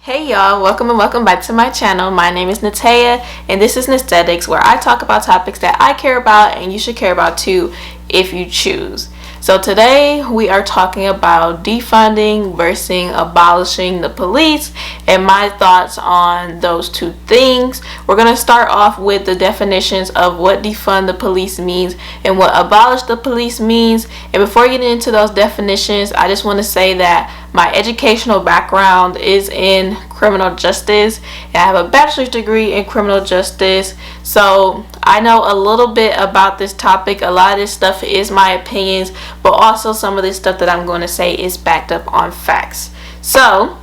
Hey y'all, welcome and welcome back to my channel. My name is Natea and this is Nesthetics, where I talk about topics that I care about and you should care about too if you choose. So today we are talking about defunding versus abolishing the police and my thoughts on those two things. We're going to start off with the definitions of what defund the police means and what abolish the police means. And before getting into those definitions, I just want to say that my educational background is in criminal justice and I have a bachelor's degree in criminal justice, so I know a little bit about this topic. A lot of this stuff is my opinions, but also some of this stuff that I'm going to say is backed up on facts. So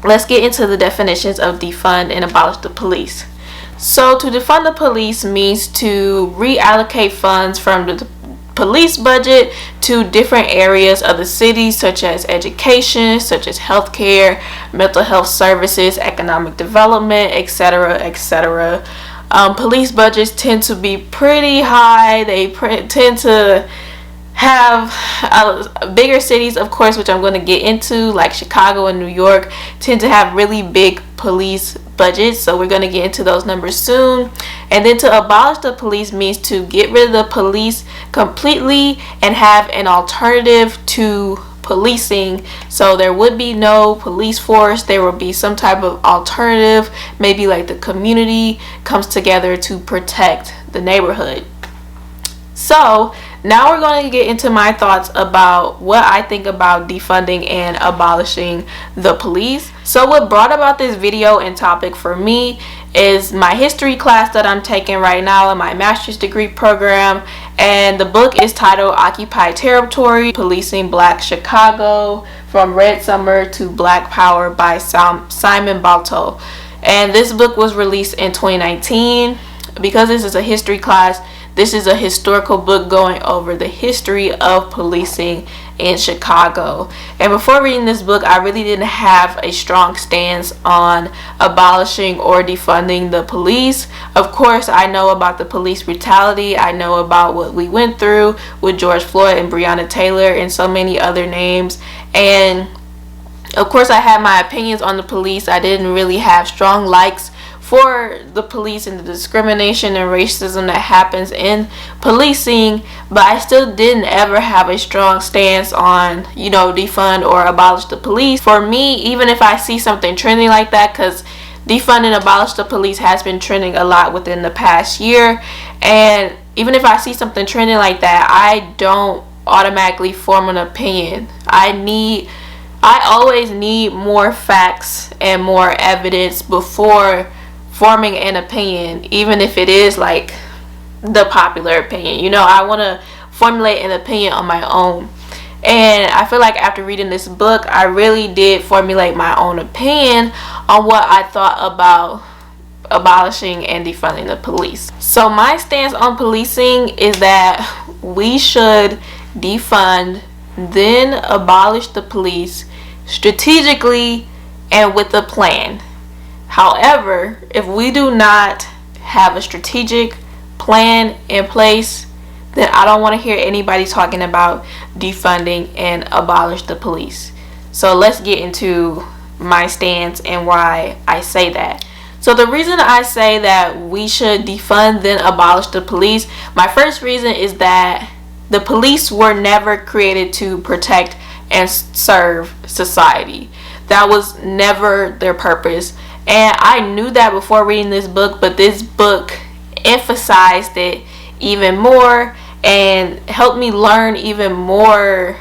let's get into the definitions of defund and abolish the police. So to defund the police means to reallocate funds from the police budget to different areas of the city, such as education, such as healthcare, mental health services, economic development, etc., etc. Police budgets tend to be pretty high. They tend to have bigger cities, of course, which I'm going to get into, like Chicago and New York, tend to have really big police budgets, so we're going to get into those numbers soon. And then to abolish the police means to get rid of the police completely and have an alternative to policing. So there would be no police force, there will be some type of alternative, maybe like the community comes together to protect the neighborhood. So now we're going to get into my thoughts about what I think about defunding and abolishing the police. So what brought about this video and topic for me is my history class that I'm taking right now in my master's degree program, and the book is titled Occupy Territory: Policing Black Chicago from Red Summer to Black Power by Simon Balto. And this book was released in 2019. Because this is a history class, this is a historical book going over the history of policing in Chicago. And before reading this book, I really didn't have a strong stance on abolishing or defunding the police. Of course, I know about the police brutality. I know about what we went through with George Floyd and Breonna Taylor and so many other names. And of course, I had my opinions on the police. I didn't really have strong likes for the police and the discrimination and racism that happens in policing, but I still didn't ever have a strong stance on, defund or abolish the police. For me, even if I see something trending like that, because defund and abolish the police has been trending a lot within the past year, and even if I see something trending like that, I don't automatically form an opinion. I always need more facts and more evidence before forming an opinion, even if it is like the popular opinion. I want to formulate an opinion on my own. And I feel like after reading this book, I really did formulate my own opinion on what I thought about abolishing and defunding the police. So my stance on policing is that we should defund, then abolish the police strategically and with a plan. However, if we do not have a strategic plan in place, then I don't want to hear anybody talking about defunding and abolish the police. So let's get into my stance and why I say that. So the reason I say that we should defund then abolish the police, my first reason is that the police were never created to protect and serve society. That was never their purpose. And I knew that before reading this book, but this book emphasized it even more and helped me learn even more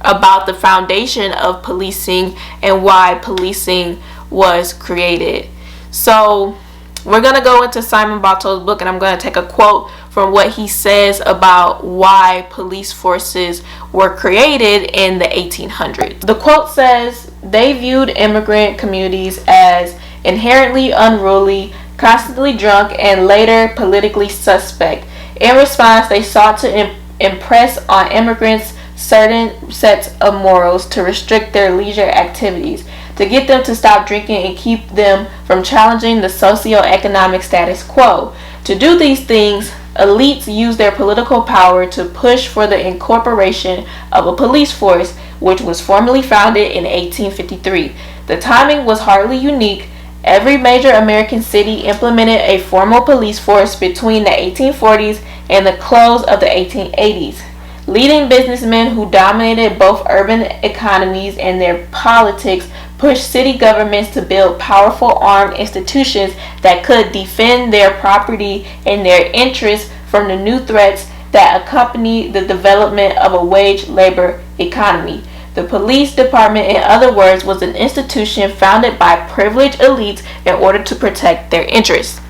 about the foundation of policing and why policing was created. So we're going to go into Simon Balto's book, and I'm going to take a quote from what he says about why police forces were created in the 1800s. The quote says, "They viewed immigrant communities as inherently unruly, constantly drunk, and later politically suspect. In response, they sought to impress on immigrants certain sets of morals to restrict their leisure activities, to get them to stop drinking and keep them from challenging the socio-economic status quo. To do these things, elites use their political power to push for the incorporation of a police force, which was formally founded in 1853. The timing was hardly unique. Every major American city implemented a formal police force between the 1840s and the close of the 1880s. Leading businessmen who dominated both urban economies and their politics pushed city governments to build powerful armed institutions that could defend their property and their interests from the new threats that accompany the development of a wage labor economy. The police department, in other words, was an institution founded by privileged elites in order to protect their interests.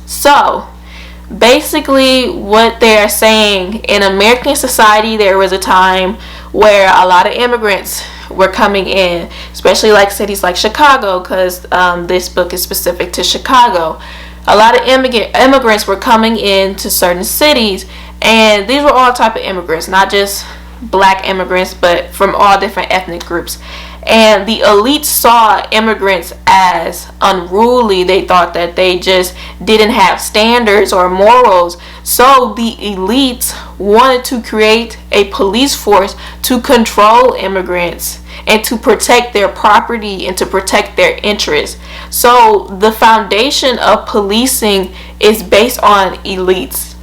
So, basically what they are saying, in American society there was a time where a lot of immigrants were coming in, especially like cities like Chicago, because this book is specific to Chicago. A lot of immigrants were coming in to certain cities, and these were all type of immigrants, not just black immigrants, but from all different ethnic groups. And the elites saw immigrants as unruly. They thought that they just didn't have standards or morals. So the elites wanted to create a police force to control immigrants and to protect their property and to protect their interests. So the foundation of policing is based on elites.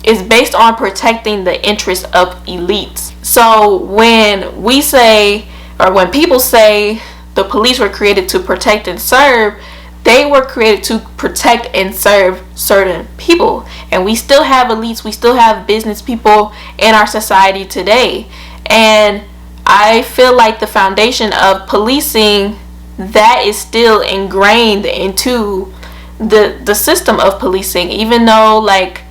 It's based on protecting the interests of elites. So when we say, or when people say the police were created to protect and serve, they were created to protect and serve certain people. And we still have elites, we still have business people in our society today. And I feel like the foundation of policing, that is still ingrained into the system of policing, even though like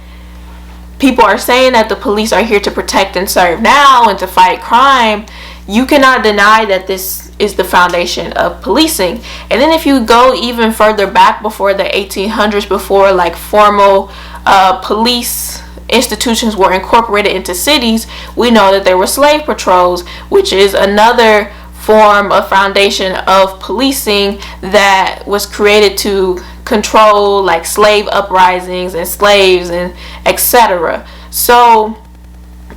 people are saying that the police are here to protect and serve now and to fight crime. You cannot deny that this is the foundation of policing. And then if you go even further back, before the 1800s, before like formal police institutions were incorporated into cities, we know that there were slave patrols, which is another form of foundation of policing that was created to control like slave uprisings and slaves and etc. So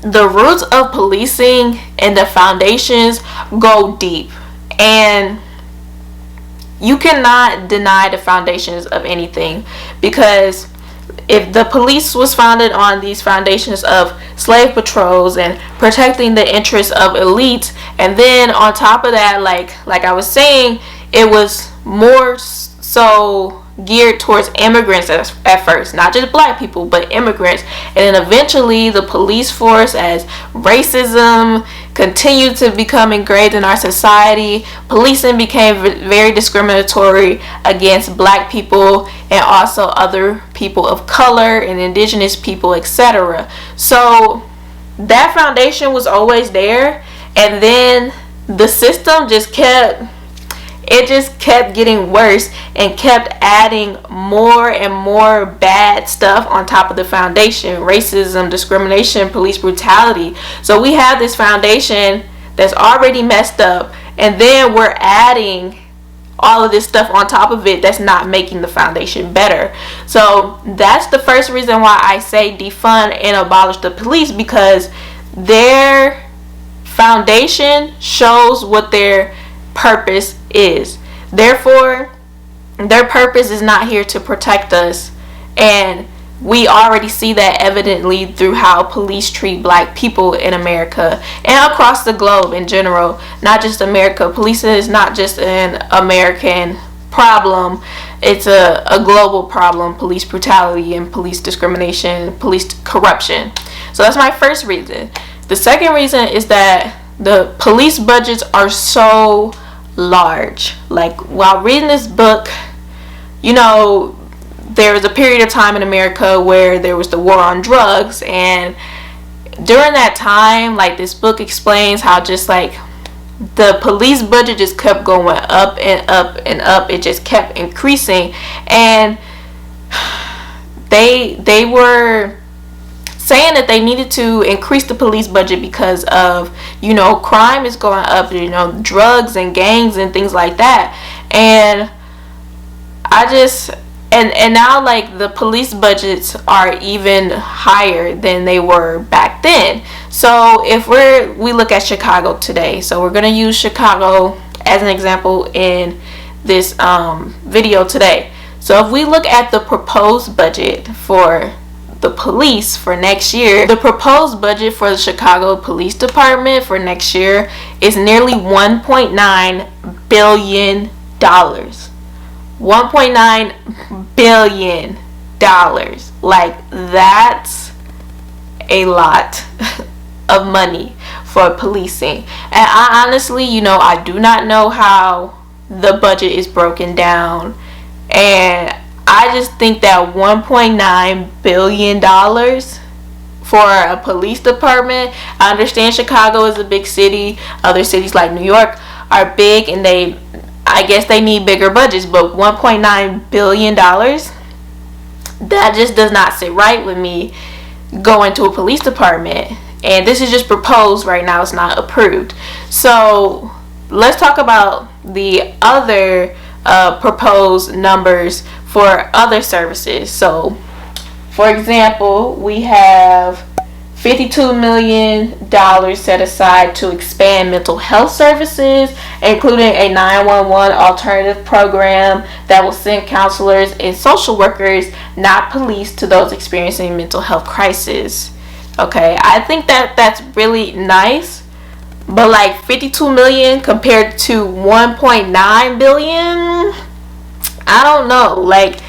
the roots of policing and the foundations go deep, and you cannot deny the foundations of anything, because if the police was founded on these foundations of slave patrols and protecting the interests of elites, and then on top of that, like I was saying, it was more so geared towards immigrants at first, not just black people, but immigrants. And then eventually the police force, as racism continued to become engraved in our society, policing became very discriminatory against black people and also other people of color and indigenous people, etc. So that foundation was always there, and then the system just kept getting worse and kept adding more and more bad stuff on top of the foundation: racism, discrimination, police brutality. So we have this foundation that's already messed up, and then we're adding all of this stuff on top of it that's not making the foundation better. So that's the first reason why I say defund and abolish the police, because their foundation shows what their purpose is. Therefore, their purpose is not here to protect us, and we already see that evidently through how police treat black people in America and across the globe in general. Not just America. Policing is not just an American problem, it's a global problem: police brutality and police discrimination, police corruption. So that's my first reason. The second reason is that the police budgets are so large. Like, while reading this book, there was a period of time in America where there was the war on drugs, and during that time, like, this book explains how just like the police budget just kept going up and up and up. It just kept increasing, and they were saying that they needed to increase the police budget because of, crime is going up, drugs and gangs and things like that. And and now, like, the police budgets are even higher than they were back then. So if we look at Chicago today, so we're going to use Chicago as an example in this video today. So if we look at the proposed budget for the police for next year, the proposed budget for the Chicago Police Department for next year is nearly $1.9 billion. $1.9 billion. Like, that's a lot of money for policing. And I honestly, I do not know how the budget is broken down, and I just think that $1.9 billion for a police department. I understand Chicago is a big city. Other cities like New York are big, and I guess they need bigger budgets, but $1.9 billion, that just does not sit right with me going to a police department. And this is just proposed right now, it's not approved. So let's talk about the other proposed numbers for other services. So for example, we have $52 million set aside to expand mental health services, including a 911 alternative program that will send counselors and social workers, not police, to those experiencing mental health crisis. Okay, I think that's really nice, but like 52 million compared to 1.9 billion, I don't know. Like,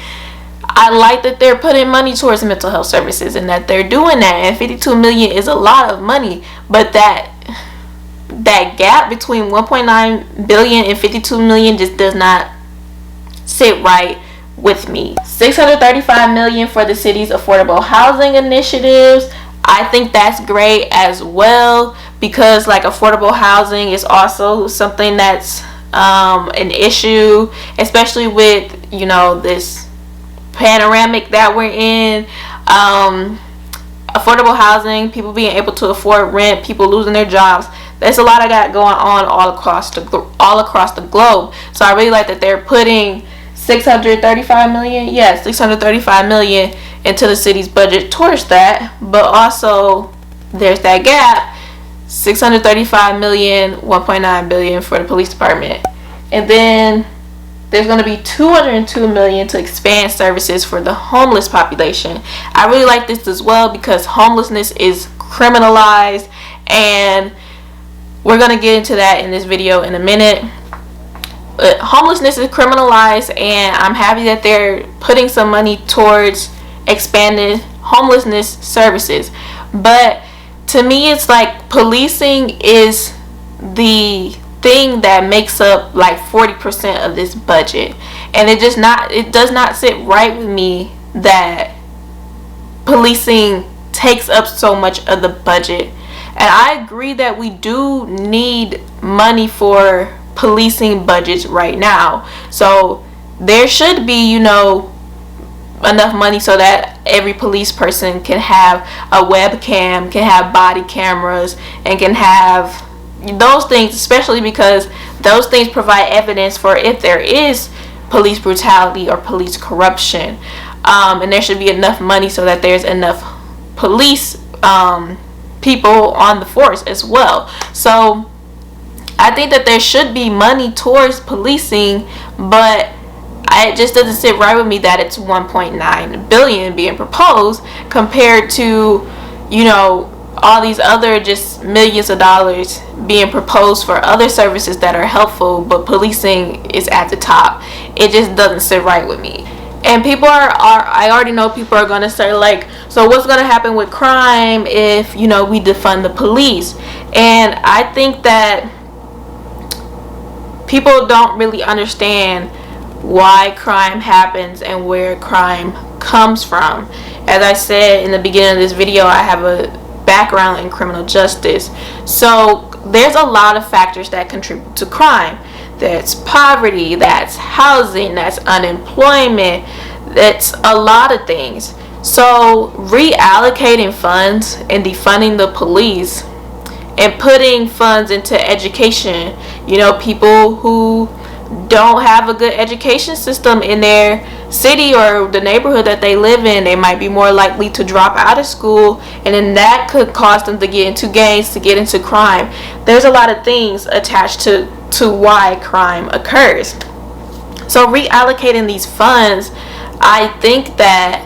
I like that they're putting money towards mental health services and that they're doing that, and 52 million is a lot of money, but that gap between 1.9 billion and 52 million just does not sit right with me. $635 million for the city's affordable housing initiatives. I think that's great as well, because like affordable housing is also something that's an issue, especially with this panoramic that we're in. Affordable housing, people being able to afford rent, people losing their jobs. There's a lot of that going on all across the globe. So I really like that they're putting $635 million into the city's budget towards that. But also there's that gap, $635 million, $1.9 billion for the police department. And then there's going to be $202 million to expand services for the homeless population. I really like this as well, because homelessness is criminalized, and we're going to get into that in this video in a minute. But homelessness is criminalized, and I'm happy that they're putting some money towards expanded homelessness services. But to me, it's like policing is the thing that makes up like 40% of this budget, and it does not sit right with me that policing takes up so much of the budget. And I agree that we do need money for policing budgets right now, so there should be enough money so that every police person can have a webcam, can have body cameras, and can have those things, especially because those things provide evidence for if there is police brutality or police corruption. And there should be enough money so that there's enough police people on the force as well. So I think that there should be money towards policing, but it just doesn't sit right with me that it's 1.9 billion being proposed compared to all these other just millions of dollars being proposed for other services that are helpful, but policing is at the top. It just doesn't sit right with me. And people I already know people are going to say, like, so what's going to happen with crime if we defund the police? And I think that people don't really understand why crime happens and where crime comes from. As I said in the beginning of this video, I have a background in criminal justice, so there's a lot of factors that contribute to crime. That's poverty, that's housing, that's unemployment, that's a lot of things. So reallocating funds and defunding the police and putting funds into education, people who don't have a good education system in their city or the neighborhood that they live in, they might be more likely to drop out of school, and then that could cause them to get into gangs, to get into crime. There's a lot of things attached to to why crime occurs. So reallocating these funds, I think that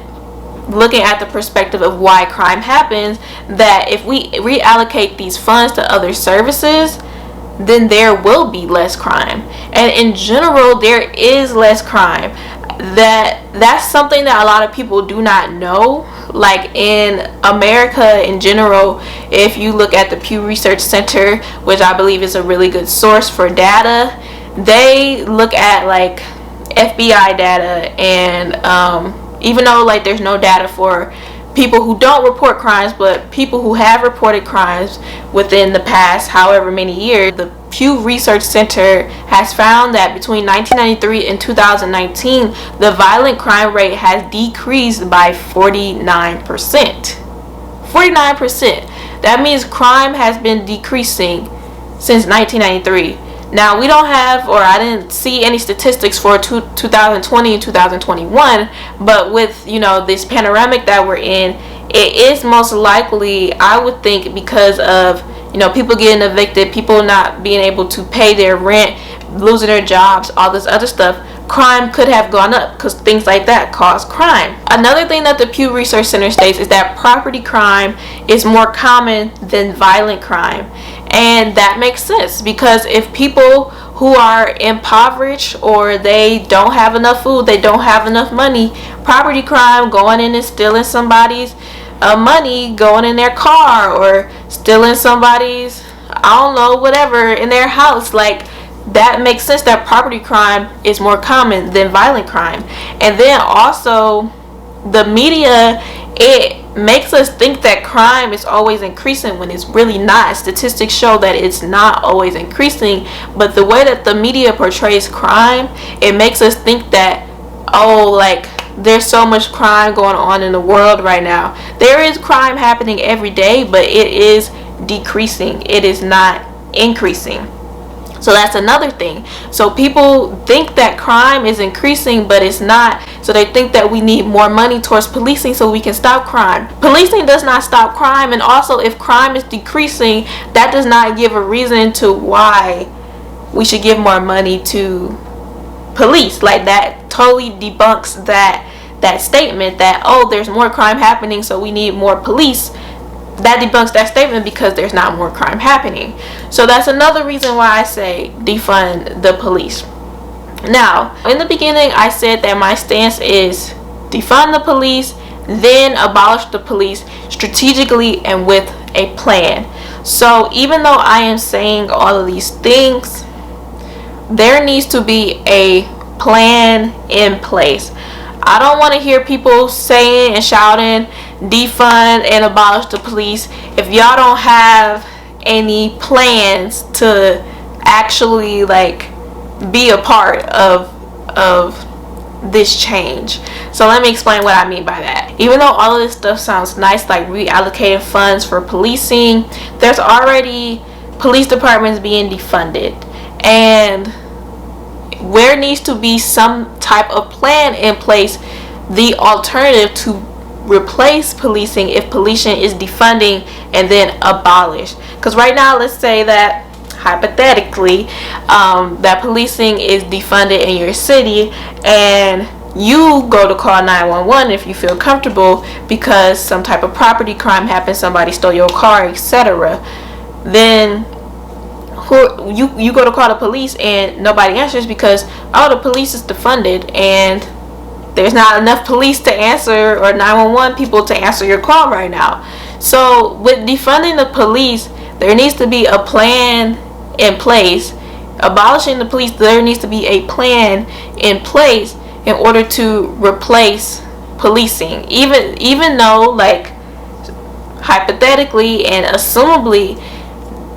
looking at the perspective of why crime happens, that if we reallocate these funds to other services, then there will be less crime. And in general, there is less crime. That's something that a lot of people do not know. Like in America in general, if you look at the Pew Research Center, which I believe is a really good source for data, they look at like FBI data, and even though like there's no data for people who don't report crimes, but people who have reported crimes within the past however many years, the Pew Research Center has found that between 1993 and 2019, the violent crime rate has decreased by 49%. 49%. That means crime has been decreasing since 1993. Now, we don't have, or I didn't see any statistics for 2020 and 2021, but with, this panoramic that we're in, it is most likely, I would think, because of, people getting evicted, people not being able to pay their rent, losing their jobs, all this other stuff, crime could have gone up because things like that cause crime. Another thing that the Pew Research Center states is that property crime is more common than violent crime. And that makes sense, because if people who are impoverished or they don't have enough food, they don't have enough money, property crime, going in and stealing somebody's money, going in their car, or stealing somebody's, I don't know, whatever, in their house, like, that makes sense that property crime is more common than violent crime. And then also the media, it makes us think that crime is always increasing when it's really not. Statistics show that it's not always increasing, but the way that the media portrays crime, it makes us think that, oh, like, there's so much crime going on in the world right now. There is crime happening every day, but it is decreasing. It is not increasing. So that's another thing. So people think that crime is increasing, but it's not. So they think that we need more money towards policing so we can stop crime. Policing does not stop crime. And also, if crime is decreasing, that does not give a reason to why we should give more money to police. Like, that totally debunks that statement that, oh, there's more crime happening, so we need more police. That debunks that statement because there's not more crime happening. So that's another reason why I say defund the police. Now, in the beginning, I said that my stance is defund the police, then abolish the police strategically and with a plan. So even though I am saying all of these things, there needs to be a plan in place. I don't want to hear people saying and shouting defund and abolish the police if y'all don't have any plans to actually like be a part of this change. So let me explain what I mean by that. Even though all of this stuff sounds nice, like reallocating funds for policing, there's already police departments being defunded, and there needs to be some type of plan in place, the alternative to replace policing if policing is defunding and then abolished. Because right now, let's say that hypothetically that policing is defunded in your city, and you go to call 911 if you feel comfortable because some type of property crime happened, somebody stole your car, etc. Then you go to call the police and nobody answers because, oh, the police is defunded and there's not enough police to answer, or 911 people to answer your call right now. So with defunding the police, there needs to be a plan in place. Abolishing the police, there needs to be a plan in place in order to replace policing. Even though, like, hypothetically and assumably,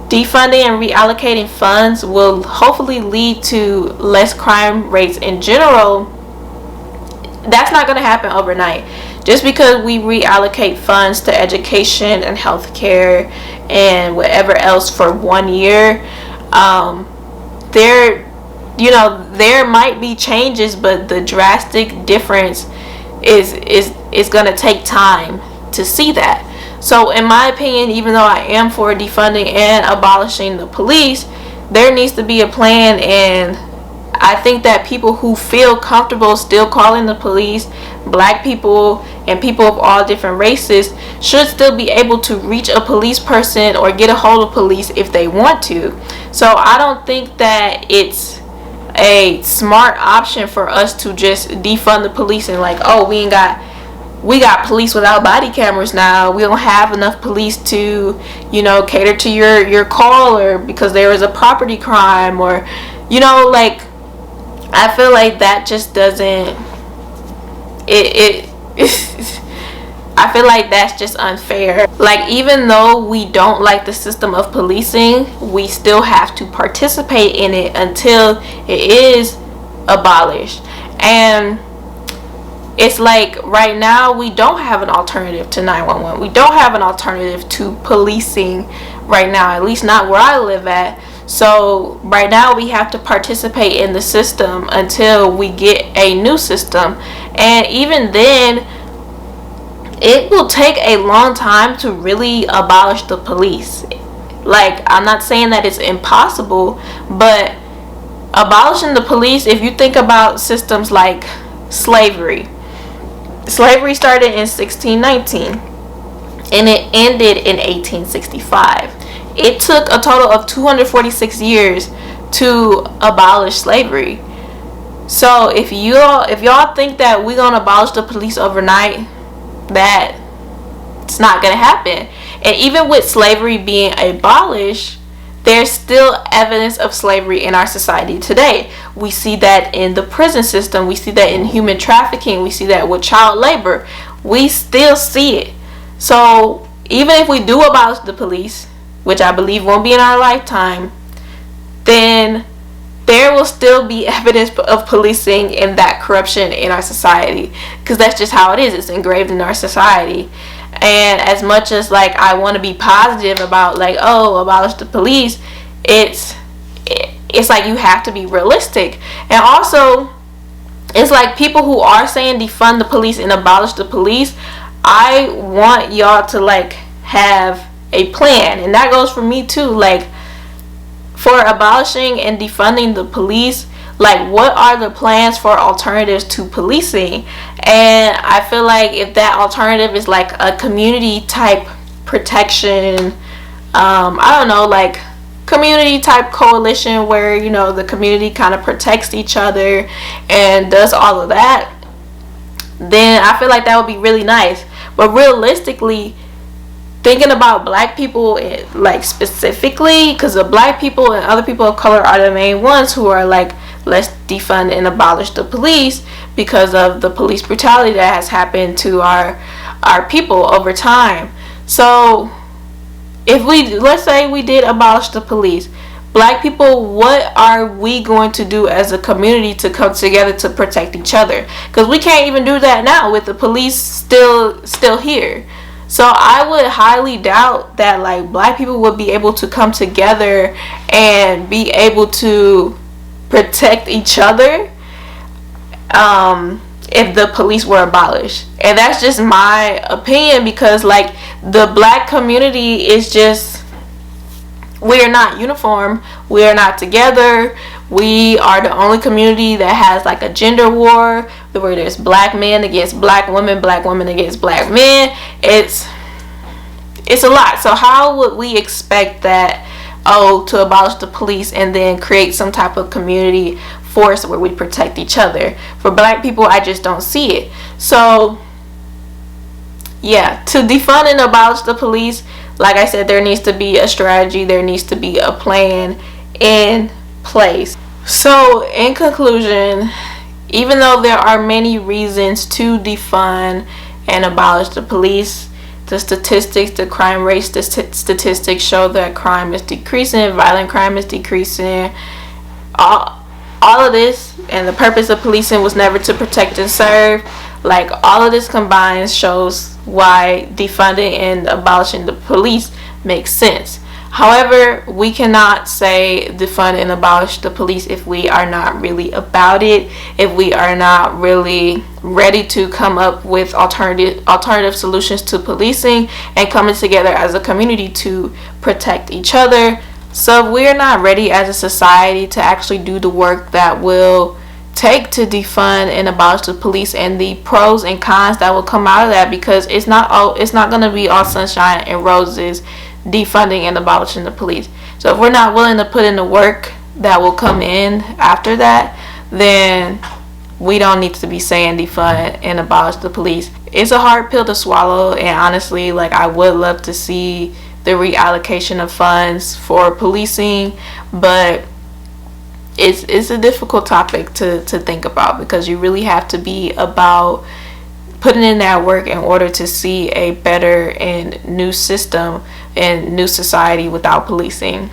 defunding and reallocating funds will hopefully lead to less crime rates in general, that's not going to happen overnight. Just because we reallocate funds to education and healthcare and whatever else for 1 year, there might be changes, but the drastic difference is going to take time to see that. So in my opinion, even though I am for defunding and abolishing the police, there needs to be a plan. And I think that people who feel comfortable still calling the police, black people and people of all different races, should still be able to reach a police person or get a hold of police if they want to. So I don't think that it's a smart option for us to just defund the police and like, oh, we got police without body cameras now. We don't have enough police to, cater to your call, or because there is a property crime, or, like, I feel like that just doesn't, I feel like that's just unfair. Like, even though we don't like the system of policing, we still have to participate in it until it is abolished. And it's like right now we don't have an alternative to 911. We don't have an alternative to policing right now, at least not where I live at. So right now we have to participate in the system until we get a new system. And even then, it will take a long time to really abolish the police. Like, I'm not saying that it's impossible, but abolishing the police, if you think about systems like slavery started in 1619 and it ended in 1865. It took a total of 246 years to abolish slavery. So if y'all think that we're gonna abolish the police overnight, that it's not gonna happen. And even with slavery being abolished, there's still evidence of slavery in our society today. We see that in the prison system. We see that in human trafficking. We see that with child labor. We still see it. So even if we do abolish the police, which I believe won't be in our lifetime, then there will still be evidence of policing and that corruption in our society, because that's just how it is. It's engraved in our society. And as much as like I want to be positive about like, oh, abolish the police, it's like you have to be realistic. And also, it's like people who are saying defund the police and abolish the police, I want y'all to like have a plan. And that goes for me too. Like, for abolishing and defunding the police, like, what are the plans for alternatives to policing? And I feel like if that alternative is like a community type protection, I don't know, like community type coalition where, the community kind of protects each other and does all of that, then I feel like that would be really nice. But realistically, thinking about black people, like specifically, because the black people and other people of color are the main ones who are like, let's defund and abolish the police, because of the police brutality that has happened to our people over time. So if let's say we did abolish the police, black people, what are we going to do as a community to come together to protect each other? Because we can't even do that now with the police still here. So I would highly doubt that like black people would be able to come together and be able to protect each other if the police were abolished. And that's just my opinion, because like the black community is just, we are not uniform, we are not together. We are the only community that has like a gender war where there's black men against black women against black men. It's a lot. So how would we expect that, to abolish the police and then create some type of community force where we protect each other? For black people, I just don't see it. So yeah, to defund and abolish the police, like I said, there needs to be a strategy, there needs to be a plan in place. So in conclusion, even though there are many reasons to defund and abolish the police, the statistics, the crime rate statistics show that crime is decreasing, violent crime is decreasing. All of this, and the purpose of policing was never to protect and serve. Like, all of this combined shows why defunding and abolishing the police makes sense. However, we cannot say defund and abolish the police if we are not really about it, if we are not really ready to come up with alternative solutions to policing and coming together as a community to protect each other. So if we're not ready as a society to actually do the work that will take to defund and abolish the police, and the pros and cons that will come out of that, because it's not going to be all sunshine and roses defunding and abolishing the police. So if we're not willing to put in the work that will come in after that, then we don't need to be saying defund and abolish the police. It's a hard pill to swallow, and honestly, like, I would love to see the reallocation of funds for policing, but it's a difficult topic to think about, because you really have to be about putting in that work in order to see a better and new system and new society without policing.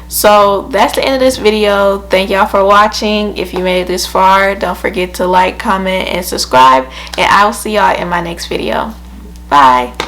So that's the end of this video. Thank y'all for watching. If you made it this far, don't forget to like, comment, and subscribe, and I will see y'all in my next video. Bye.